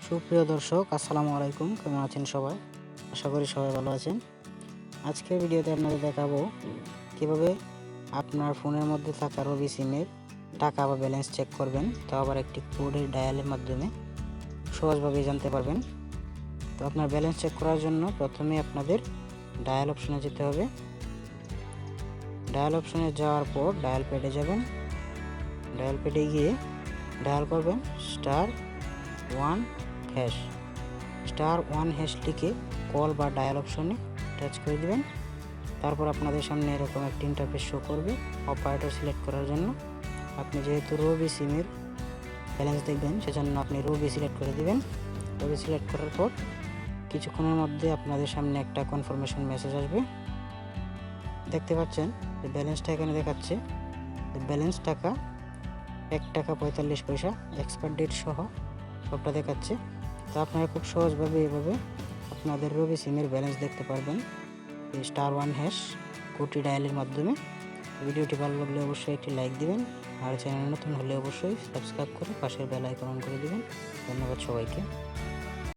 সুপ্রিয় দর্শক, আসসালামু আলাইকুম। কেমন আছেন সবাই? আশা করি সবাই ভালো আছেন। আজকের ভিডিওতে আপনাদের দেখাবো কিভাবে আপনার ফোনের মধ্যে থাকা রবি সিমের টাকা বা ব্যালেন্স চেক করবেন, তাও আবার একটি কোডের ডায়ালের মাধ্যমে সহজভাবে জানতে পারবেন। তো আপনার ব্যালেন্স চেক করার জন্য প্রথমে আপনাদের ডায়াল অপশনে যেতে হবে। ডায়াল অপশনে যাওয়ার পর ডায়াল প্যাডে যাবেন। ডায়াল প্যাডে গিয়ে ডায়াল করবেন *1# *1# লিখে কল বা ডায়াল অপশনে টাচ করে দিবেন। তারপর আপনাদের সামনে এরকম একটি ইন্টারফেস শো করবে অপারেটর সিলেক্ট করার জন্য। আপনি যেহেতু রবি সিমের ব্যালেন্স দেখবেন, সেজন্য আপনি রবি সিলেক্ট করে দিবেন। রবি সিলেক্ট করার পর কিছুক্ষণের মধ্যে আপনাদের সামনে একটা কনফার্মেশন মেসেজ আসবে। দেখতে পাচ্ছেন যে ব্যালেন্সটা এখানে দেখাচ্ছে। ব্যালেন্স টাকা ৳1.45, এক্সপায়ার ডেট সহ সবটা দেখাচ্ছে। তো আপনারা খুব সহজভাবে এভাবে আপনাদের রবি সিমের ব্যালেন্স দেখতে পারবেন এই *1# কোডটি ডায়ালের মাধ্যমে। ভিডিওটি ভালো লাগলে অবশ্যই একটি লাইক দিবেন, আর চ্যানেল নতুন হলে অবশ্যই সাবস্ক্রাইব করে পাশের বেল আইকন অন করে দিবেন। ধন্যবাদ সবাইকে।